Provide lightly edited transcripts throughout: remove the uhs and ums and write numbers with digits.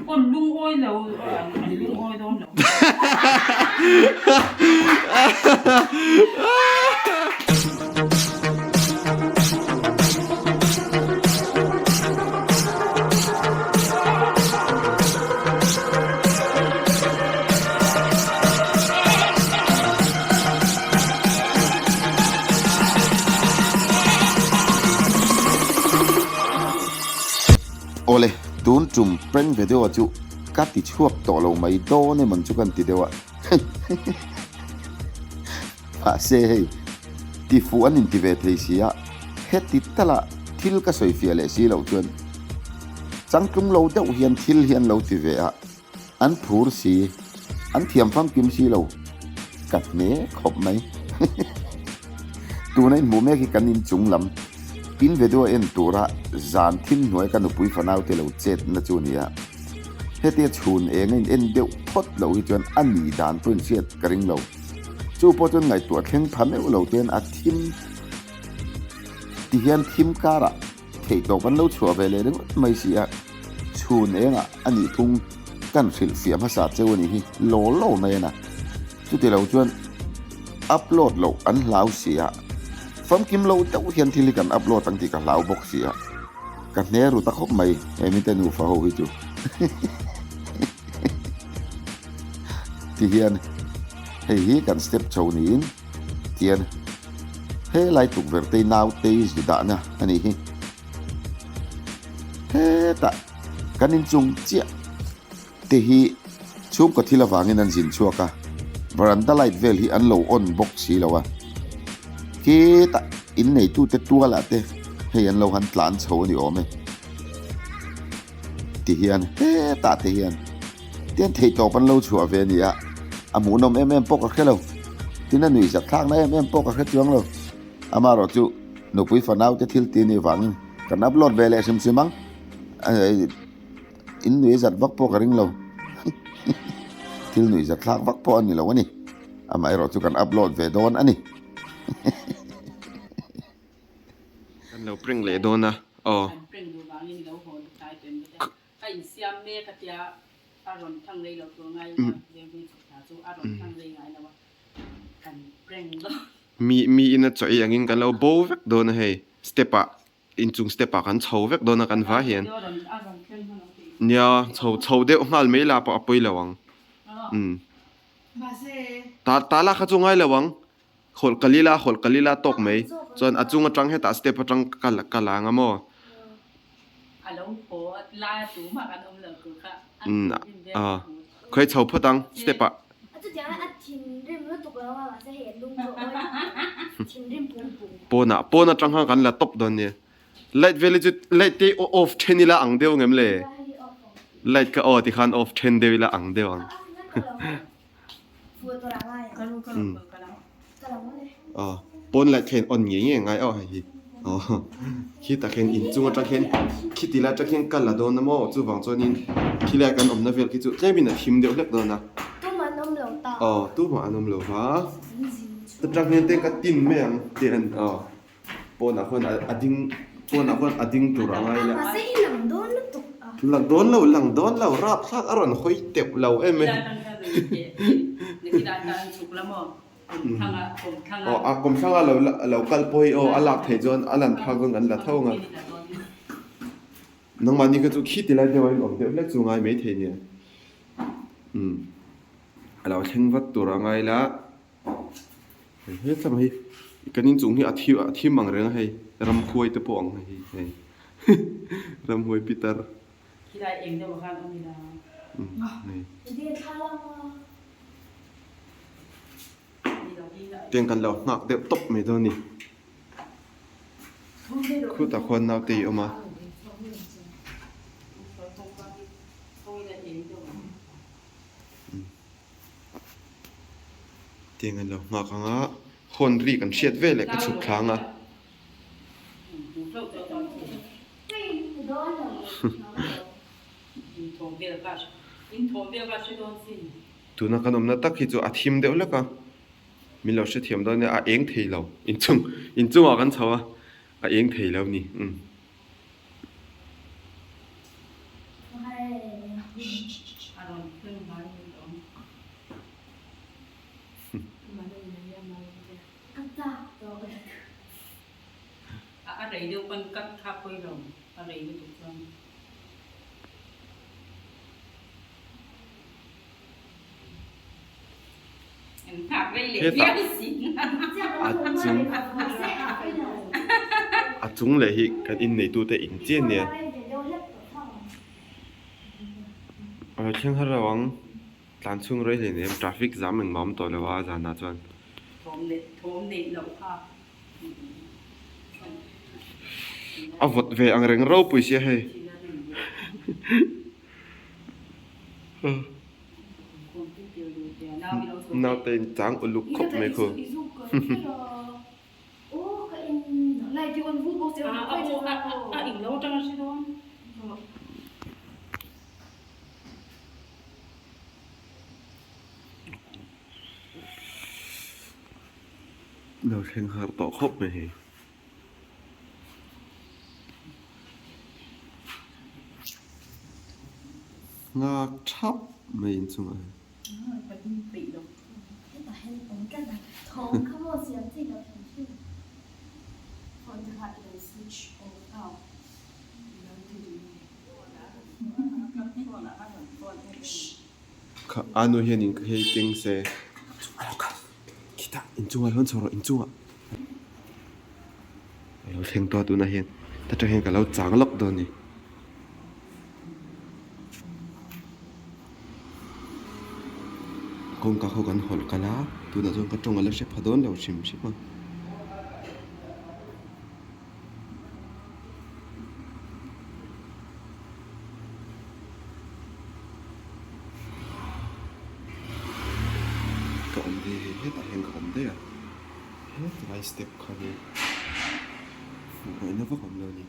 con lung ôi lâu lung ôi đâu lâu Ole tun chum prank video chu ka ti chuak to lo mai do ne man chu kan ti dewa a se hei ti fu an in ti ve thei sia he ti tala thil ka soi fia le si lo chuan changklum lo deuh hian thil hian lo ti ve a an phur si an thiam pham kim si lo kat me khop mai tu nei mu me ki kan in chung lam pin video en tura zan thin noi kan upui fanau te lo chet na chu nia hete chhun eng en deu phot lo hi chuan ani dan pun siat karing lo chu po chun ngai tu thleng phame lo ten a thim ti hian thim kara thei to kan lo chhuwa ve le mai sia chhun enga ani thung kan khil fiam ha sa cheu ni hi lo mai na chu te lo chuan upload lo an lau sia pham kim lo tau hian thili kan upload tang ti ka lau box sia kan ne ru ta khop mai emi te nu fa ho hi chu ti hian hei hi kan step chho ni in tian he lai tuk ver te nau te ji da na ani hi he ta kan in chung chia te hi chum ko thila wangin an jin chuaka veranda light vel hi an lo on box si lo wa ke ta in nei tu te tua la te hei an lo han tlan chho ni ome ti hian he ta te hian tian thei to pan lo chua ve ni a amu nom em pok a khelo tin an nui za thak na em pok a khet chuang lo ama ro chu no pui fa nau te thil ti ni wang kan upload ve le sim simang in nui zat vak pok ring lo thil nui za thak vak po ani lo ani ama ro chu kan upload ve don aniเราปริงเลยโดนนะอ๋อ prank du bang in lo hon tai pen da ai siam me ka tia aron thang lei lo tu ngai na de bi ta chu aron thang lei ngai na wa kan prank lo มีอินจะจ่อยอย่างงี้กันเราโบว์เวกโดนนะเฮ้สเตปะอินจุงสเตปะกันเฉาเวกโดนกันฟ้าเห็นเนี่ยเฉาเดี๋ยวงาไม่ลาปะปุยระวังตาละข้าจงไงระวังขลกะลีลาตกไหมจนอาจุงจังให้ตาสเตปจังกะลางอ่ะมั้งอะลงโพลาตูมากันอมเหลือคือค่ะเคยเฉาพดังสเตปะปนจังหังกันละตบโดนเนี่ยไลท์เวลจุดไลท์ที่ออฟเทนนี่ละอังเดียวเงี้ยเลยไลท์ก็ที่ขันออฟเทนเดียวละอังเดียวปนไลท์เทนอ่อนเงี้ยไงอ๋อคิดแต่เห็นอินจุงจะเห็นคิดทีละจะเห็นกันละโดนนะมั้งจู่ฟังจนนี้คิดแรกกันอมนะเวลคิดจู่แค่บินทีมเดียวเล็กโดนนะตู้มันอนมเหลวฟ้าแต่จากนี้เต็งก็ตินแม่งเตียนปนคนอดิ้งตัวอะไรละหลังโดนเรารับซักอร่อยคุยเต็บเราเอ็มไหมกรมช่างเรากัลปอยหลักเทจอนหลังทางกันละเท่าไงน้องมันนี่ก็จะคิดอะไรเดี๋ยวไอ้ผมเดี๋ยวเล็กจูงไงไม่เทียนเราเช่งวัดตัวไงละเฮ้ยทำไมกันนี่จุงที่อาทิมังเรื่องให้รำควยตะปองให้รำควยปีเตอร์คิดได้เองเดี๋ยวกันอมีดาเตียงกันเราหนักเด็บตบไม่โดนนี่คู่ตะคนเอาตีออกมาเตียงกันเราหนักข้างอ่ะคนรีกันเชียดเวเลยก็ฉุกครั้งอ่ะตัวนักขนมนักตักที่จะอาทิมเดียวแล้วก็มีเราเชื่อเทียมตอนนี้เองทีเราอินจุงออกกันเฉา เองเทแล้วนี่อารมณ์ขึ้นมาเลยตรงอะไรเดียวกันกับทับไปเราอะไรไม่ถูกต้องผักได้เหล็กเยอะสิจุงเลยฮิกันอินในตัวแต่อินเจียนเนี่ยเช่นถ้าระวังการช่วงเรื่องเนี่ยทราฟิกจามมันมั่มตัวเลยว่าจะน่าจะโถมเน็ตเราค่ะวดเวอังเริงเราปุยเสียให้น่าเต้นจังอุลุกขบไม่คืออีกแล้วจังใช่ไหมเราเช่นหาต่อครบไหมงาทับไม่ยินสุงอะไรไปปีลงค่ะอันนู้นเห็นอิงเคยติงเซ่คิดว่าอินจุงอะไรคนสอนอินจุงอ่ะเราเช่นตัวตัวนั้นเห็นแต่จะเห็นกับเราจางล็อกโดนนี่คงกับเขากันหดกันละตัวนั้นจงกระจงอะไรเชฟพดอนเราชิมใช่ไหมก็อมดีเฮ้ยแต่เห็นก็อมได้อะเฮ้ยไลฟ์สเต็ปคันนี้เหมือนนับว่าอมเลยนี่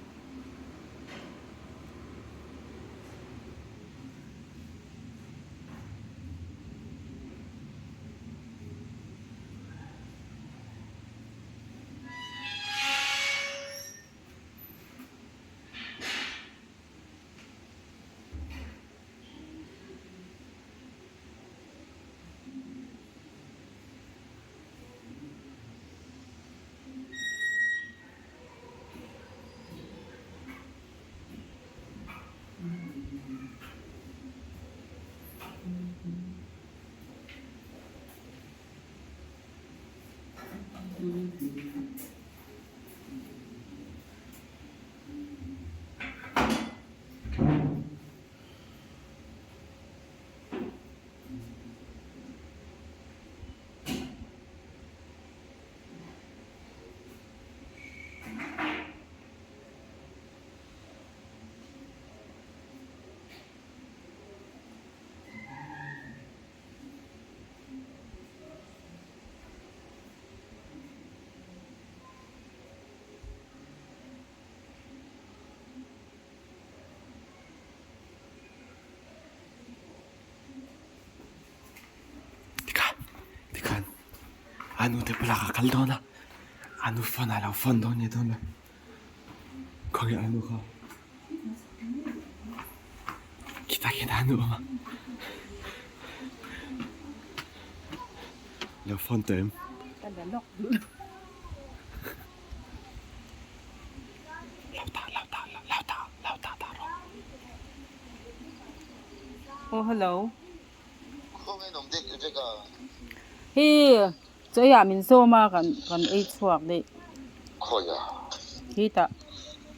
anu te pala kaldona anu fana la fondo ni dona kogi anu ka kita kena anu ma la fontemกันแต่ลอกดูโอ้ฮัลโหลฮี这呀，民宿嘛，跟一撮的。可以啊。记得，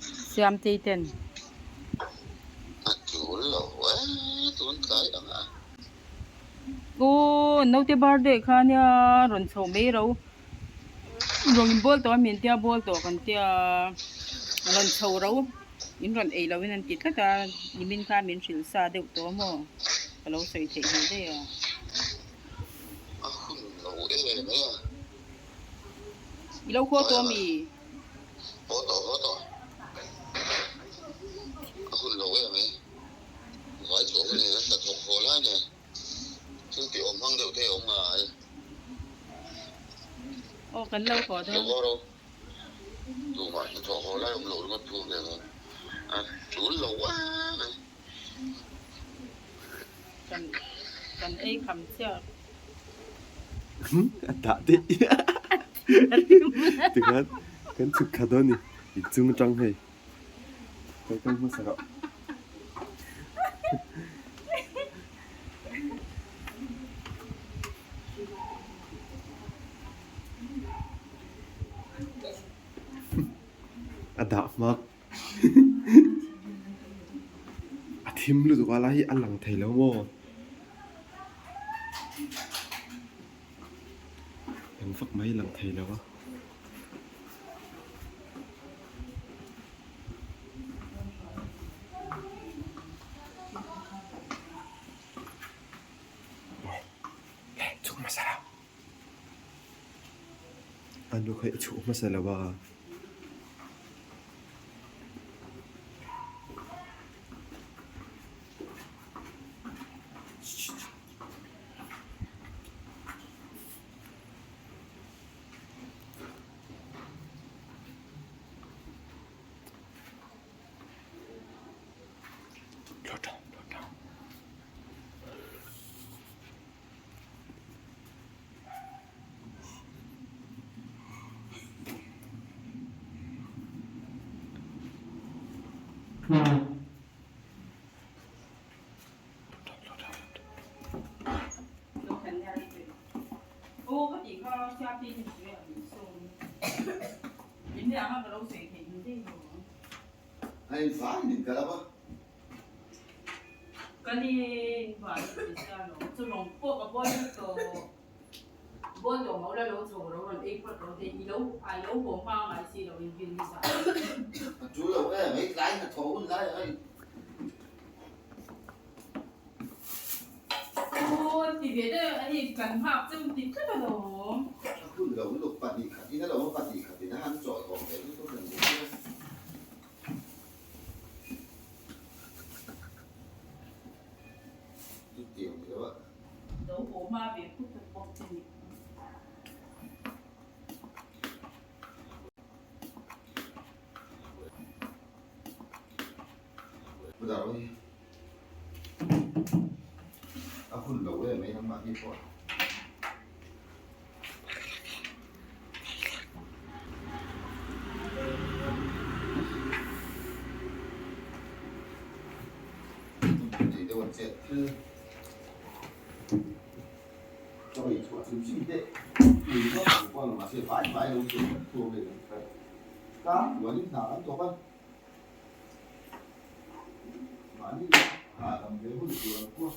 三几点？久了，喂，怎么这样啊？哦，那这边的看呀，人潮没了，人波多，面点波多，跟点人潮了，因人哎了，因人记得的，你们看面少啥的多么，个老水提起的呀。อีเราขั้วตัวมีโอ้ต่อคุณรู้ไหมหลายชั่วโมงเนี่ยแต่ถูกโคราเนี่ยซึ่งเดี๋ยวมั่งเดี๋ยวเที่ยวมาโอ้กันเราขอเถอะตัว tu mà cái thọ họ lại ông lỗi con tu này mà chú lâu quá này กันไอ้คำเชื่อ đã đi dengan kan suka dah ni itu macam hey kan masalah ada mak atim lu tu kalau hi alang thai lo moยังฟักไม้หลังไทยแล้ววะชุกมาซะแล้วอันดูเคยชุกมาซะแล้วว่าโอ้ก็อีกก็ชอบที่หนึ่งเลยส่งยิ้มเนี่ยมันก็รู้สึกเห็นที่อยู่ Ai phá nhìn cả đó ก็นี่หวานเป็นเจ้าหลงจะหลงพวกกับพวกนี้ก็พวกตัวเขาได้รู้จักเราเองพวกเราที่อีลูไอ้ลูกผมฟังไอ้สิเราเป็นที่สาม chú đâu cái mấy cái là thấu cái ơi โอ้ที่เบียดไอ้กันภาพจึงติดขึ้นมาหรอ คุณเราลูกปฏิขัดที่นั่นเราปฏิขัดที่นั่นหันจอดของแต่นี่ต้องเรื่องนี้จุดเดียวนี่ว่า เดี๋ยวผมมาเบียดพูดถึงปกติ bây giờ điคุณเราเลยไม่ทำมาที่ก่อนchỉ để hoàn thiện thư cho mình chọn chứng chỉ đấy thì nó chỉ còn là sẽ phải đâu chứ thua về cá của những nào ăn tốt hơn mà đi làm cái hút được quá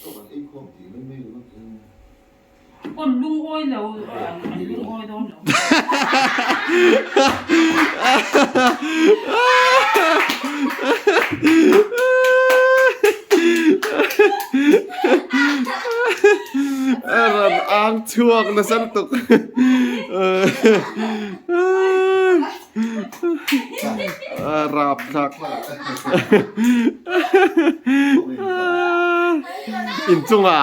còn ít không thì mới mê được con lung ôi đâu lung ôi đâu đâu Ram ang chuak na santok. Rap khak. In chung à.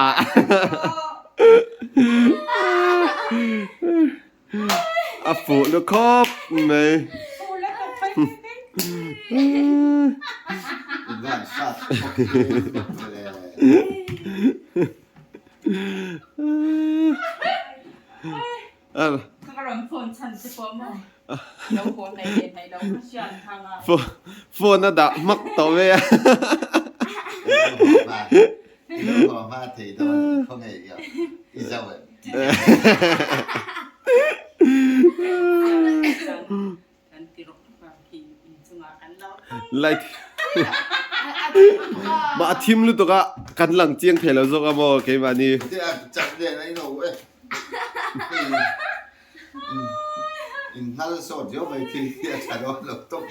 À phụ được khóc mày. Gan sátก็ร้องโฟนฉันจะฟ้องมั้งเราโฟนในเด็ดในเราก็เชื่อทางอ่ะ Phone nó đã mắc tao về. Còn ma thì tôi không hề hiểu đi sao vậy Lại mà team lu to ka kan lang chiang thelo zo ka mo ke mani thế à chặt đèn ấy đâu ấy nó sốt dữ vậy thì chả đó là tốt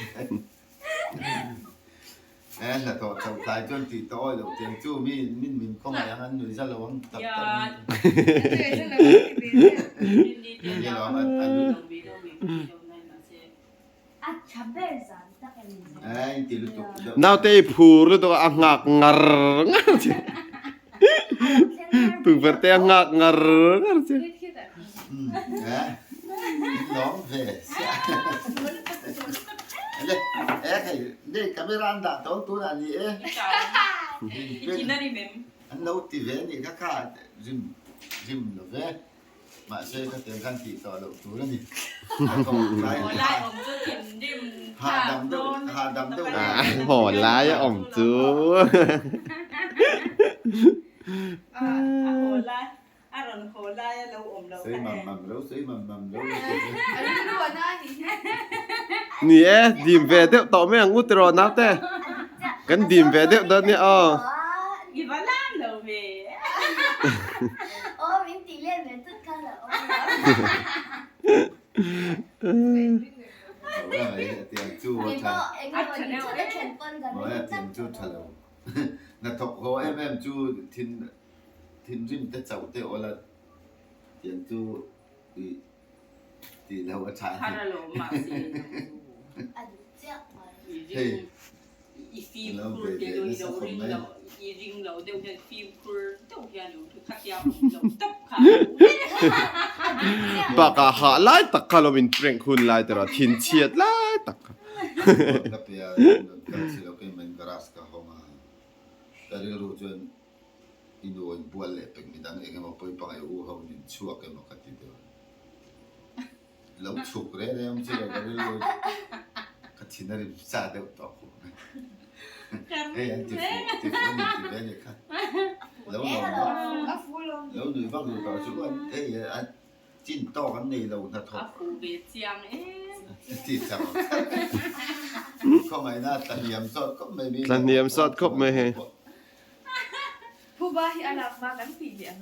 nè là tổ trọng tài cho thì tôi đầu tiên chú mình không phải ăn người ra lâu tập anh thì lúc now te phu lu to angak ngar pung verte angak ngar ngar che น้องเพสcái đây camera đã tao tôi là gì ấy anh nấu thì về thì các cả dìm nó về mà chơi các tiền khăn thì tao đậu túi là gì hà đầm đâu โหดร้ายอ่อมจู sấy mầm lâu sấy mầm lâu นี่เอ๊ะดิมเวเดต่อไม่อังอุตรอนับแต่กันดิมเวเดตอนนี้อ๋อ mình tỷ lệ về tất cả là tiền chu anh có những chỗ để chuyển phân gần nói là tiền chu trả lâu là thọc hồ em chu thiên rim tết sầu teo là tiền chu thì lâu ở trái thì i phim kur de do do ring lo i ring lo de de phim kur to ya lo thu khat ya lo tap kha ปากาหาไล่ตักคาร์ลวินเปร่งคุณไล่แต่ละทินเชียดไล่ตัก tapi ya kalau sih main keras kah homa dari rujuan Indo yang buat lepek midang enggak mau pergi pakai hau ni cuak yang mau kat itu lalu cukre deh macam dari lu katin dari sada utak yang tipu ni kan lalu nu bang lu kalau cuba ya cinta kan ni lalu nak thok aku be chiangที่จังก็ไม่น่าตันเนียมสดก็ไม่มี ตันเนียมสดครบไหม ผู้บ้าที่อาลักมากันปีเดียว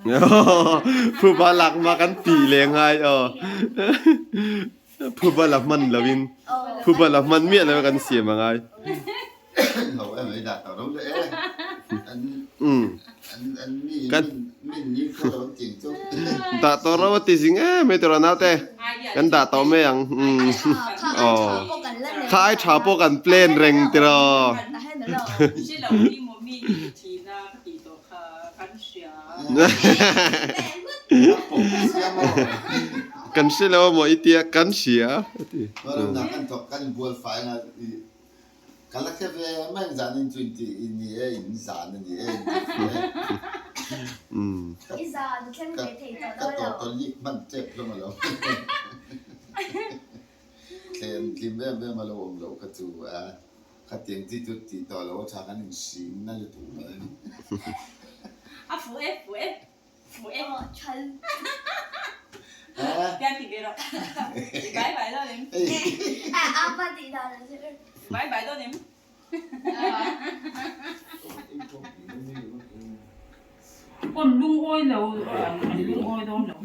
ผู้บาลักมากันปีเลี้ยงไงผู้บาลักมันละวินผู้บาลักมันเมียอะไรกันเสียมาไง เขาไม่ได้ต่อรู้เลยอันนี้นี่ก็จริงจุ๊บ ตาตัวเราติสิงไม่ตัวเราแต่กันตาตัวไม่ยังท้ายชาโปกันเปลี่ยนเร่งตัว 是老弟我咪提那比多卡干啥 กันเสียแล้วหมออีเตียกันเสีย ว่าเราหนักกันถกกันบัวไฟนะกันละแค่เพื่อไม่จานินจุนตีอินนี่อินสารนี่อีสานเข้ม ก็ แข็ง ก็ตอนนี้มันเจ็บแล้วมาแล้วเทนทีมเริ่มมาแล้วผมเราก็จูขัดเตียงที่จุดตีต่อแล้วชากันหนึ่งชิ้นน่าจะถูกไหม 啊扶扶ฉัน 边皮边了拜拜了你阿爸地道的是拜拜了你คนลุงอ้อยเราลุงอ้อยโดนเรา